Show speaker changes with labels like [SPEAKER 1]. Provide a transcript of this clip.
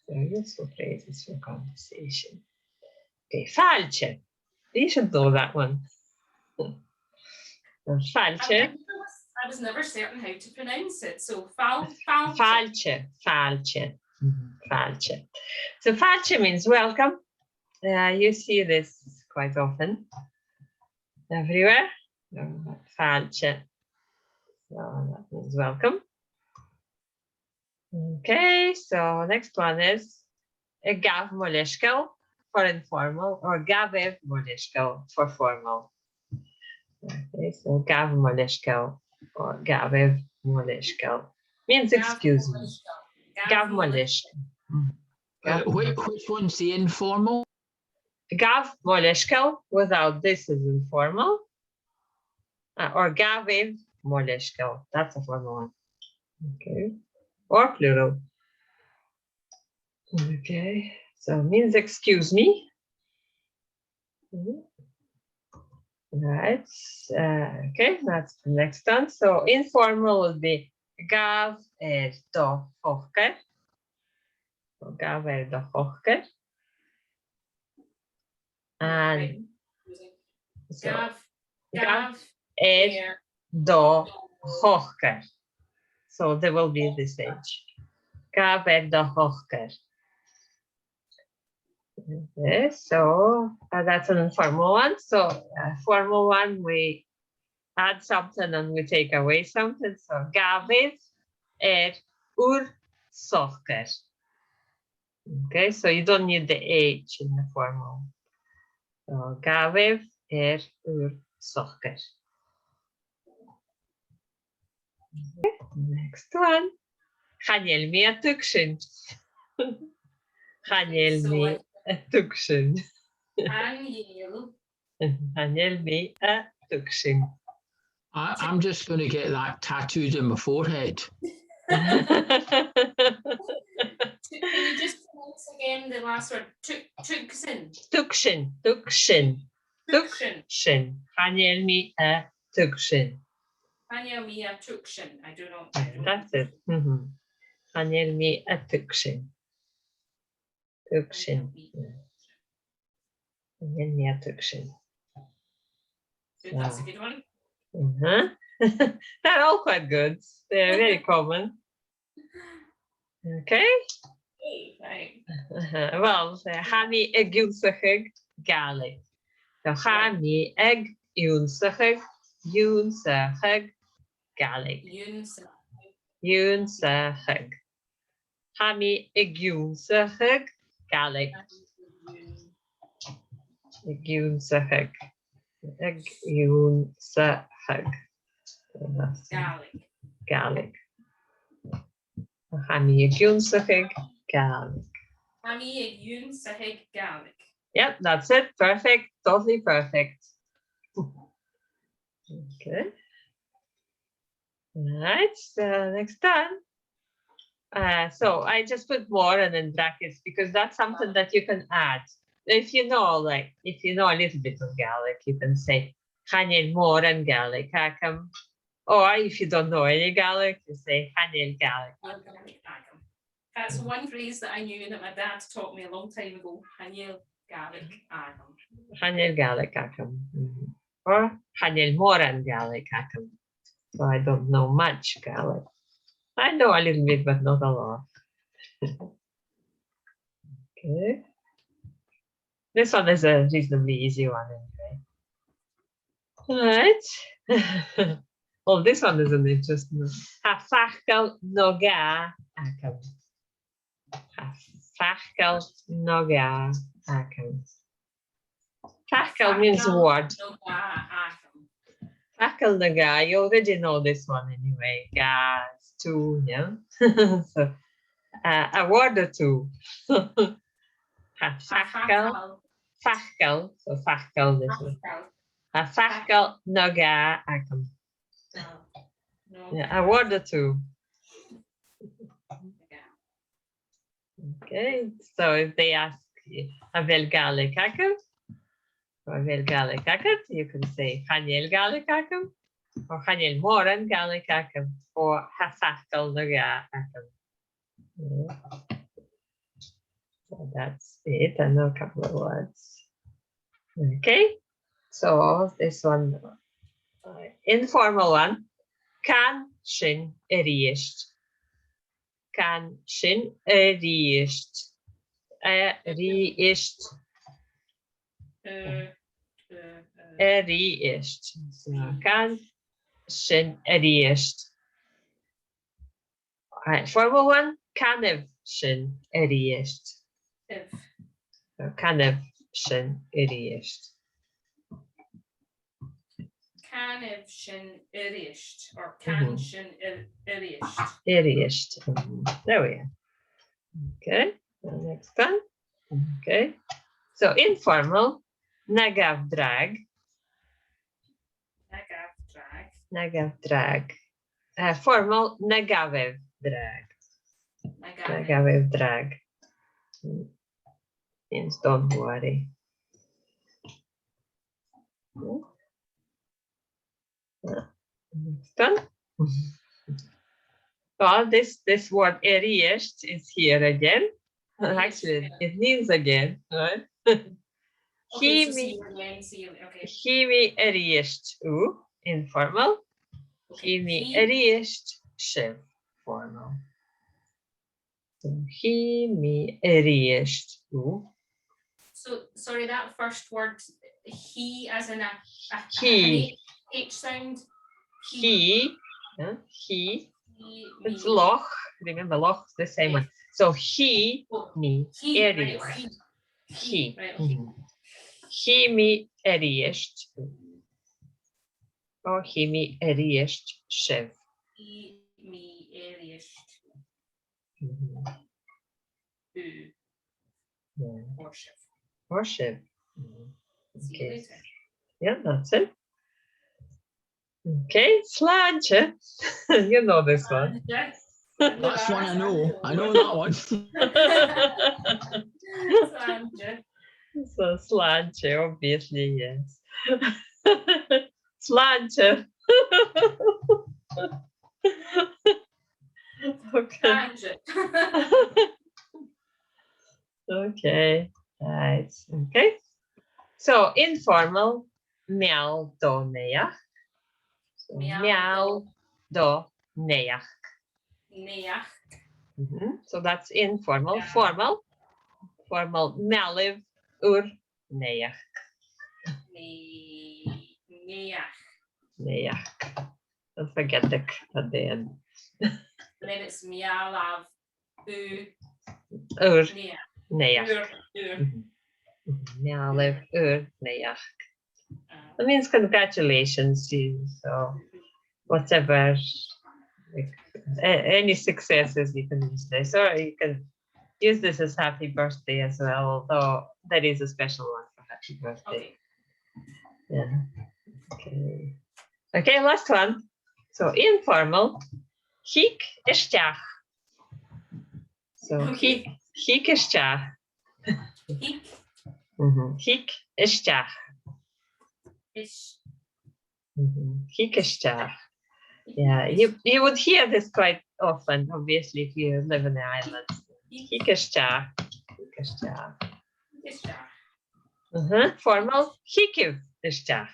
[SPEAKER 1] So useful phrases for conversation. Okay, falce. You should know that one. Falce.
[SPEAKER 2] I was never certain how to pronounce it. So falce.
[SPEAKER 1] Falce. Falce. So falce means welcome. You see this quite often everywhere. Falce. So that means welcome. Okay, so next one is gav moleshkel for informal or gavev moleshkel for formal. Okay, so gav moleshkel or gavev moleshkel means excuse me. Gav moleshkel.
[SPEAKER 3] Which one's the informal?
[SPEAKER 1] Gav moleshkel without this is informal. Or gavev moleshkel. That's a formal one. Okay. Or plural. Okay, so means excuse me. Right. Okay, that's the next one. So informal will be gav do hochker. So gav do hochker. And so gav do hochker. So there will be this age. Gav do hochker. Okay, so that's an informal one. So formal one, we add something and we take away something. So gavev ur socher. Okay, so you don't need the H in the formal. So gavev ur socher. Okay, next one. Chanel mi a tukshin. Chanel mi a tukshin. Chanel mi a tukshin.
[SPEAKER 3] I'm just going to get that tattooed in my forehead.
[SPEAKER 2] Can you just pronounce again the last word? Tukshin.
[SPEAKER 1] Tukshin. Tukshin. Tukshin. Chanel mi a tukshin.
[SPEAKER 2] Chanel mi a tukshin. I don't know.
[SPEAKER 1] That's it. Chanel mi a tukshin. Tukshin. Chanel mi a tukshin.
[SPEAKER 2] That's a good one.
[SPEAKER 1] They're all quite good. They're very common. Okay.
[SPEAKER 2] Right.
[SPEAKER 1] Well, Hami eg yunsachig Gaelic. So Hami eg yunsachig Gaelic. Yunsachig. Hami eg yunsachig Gaelic. Eg yunsachig. Eg yunsachig. Gaelic. Hami eg yunsachig Gaelic. Yep, that's it. Perfect. Totally perfect. Okay. All right. So next time. So I just put more and in brackets because that's something that you can add. If you know, a little bit of Gaelic, you can say Chanel more and Gaelic Hakam. Or if you don't know any Gaelic, you say Chanel Gaelic.
[SPEAKER 2] That's one phrase that I knew that my dad taught me a long time ago. Chanel Gaelic Agam.
[SPEAKER 1] Chanel Gaelic Agam. Or Chanel Moran Gaelic Agam. So I don't know much Gaelic. I know a little bit, but not a lot. Okay. This one is a reasonably easy one anyway. All right. Oh, this one is an interesting one. Hafachkel noga Agam. Fachkel noga Agam. Fachkel means word. Fachkel noga, you already know this one anyway. Gas, two, yeah. So a word or two. Fachkel, so fachkel this one. Fachkel noga Agam. Yeah, a word or two. Okay, so if they ask Avel Gaelic Agam, or Avel Gaelic Agam, you can say Chanel Gaelic Agam, or Chanel Moran Gaelic Agam, or Hafachkel Noga Agam. That's it. I know a couple of words. Okay, so this one, informal one. Can sin ríist. Can sin ríist. Ríist. Ríist. So can sin ríist. Formal one. Canibh sin ríist. So canibh sin ríist.
[SPEAKER 2] Canibh sin iriist or can sin iriist.
[SPEAKER 1] Ríist. There we are. Okay, the next one. Okay, so informal. Negav drag.
[SPEAKER 2] Negav drag.
[SPEAKER 1] Negav drag. Formal. Negavev drag. Negavev drag. Means don't worry. Next one. Well, this word ríist is here again. Actually, it means again, right?
[SPEAKER 2] Okay, so see you again, see you. Okay.
[SPEAKER 1] Himi ríist u, informal. Himi ríist shiv, formal. So himi ríist u.
[SPEAKER 2] So sorry, that first word, he as in a
[SPEAKER 1] He.
[SPEAKER 2] H sound.
[SPEAKER 1] He. It's loch. Remember, loch is the same one. So he me ríist. He.
[SPEAKER 2] Right, okay.
[SPEAKER 1] Himi ríist u. Or himi ríist shiv.
[SPEAKER 2] He me iriist.
[SPEAKER 1] Yeah.
[SPEAKER 2] Worship.
[SPEAKER 1] Worship.
[SPEAKER 2] See you
[SPEAKER 1] Okay.
[SPEAKER 2] later.
[SPEAKER 1] Yeah, that's it. Okay, sláinte. You know this one.
[SPEAKER 2] Yes.
[SPEAKER 3] That's one I know. I know that one.
[SPEAKER 2] Sláinte.
[SPEAKER 1] So sláinte, obviously, yes. Sláinte. Okay.
[SPEAKER 2] Sláinte.
[SPEAKER 1] Okay. Right. Okay. So informal, meow do neach. So, meow do neach.
[SPEAKER 2] Neach.
[SPEAKER 1] So that's informal.
[SPEAKER 2] Yeah.
[SPEAKER 1] Formal mealiv ur neach.
[SPEAKER 2] Neach.
[SPEAKER 1] Neach. Don't forget the k at the end.
[SPEAKER 2] And then it's mialav u
[SPEAKER 1] Ur
[SPEAKER 2] neach.
[SPEAKER 1] neach.
[SPEAKER 2] Ur.
[SPEAKER 1] Mealiv ur neach. That means congratulations to you. So whatever, like, any successes you can use this, or you can use this as happy birthday as well, although that is a special one for happy birthday.
[SPEAKER 2] Okay.
[SPEAKER 1] Yeah. Okay. Okay, last one. So informal, hic isteach. So
[SPEAKER 2] Okay.
[SPEAKER 1] hic isteach.
[SPEAKER 2] Hic
[SPEAKER 1] Hic isteach.
[SPEAKER 2] is.
[SPEAKER 1] Hic isteach. Yeah, you would hear this quite often, obviously, if you live in the islands. Hic isteach. Hic isteach.
[SPEAKER 2] Is.
[SPEAKER 1] Formal, hiciv isteach.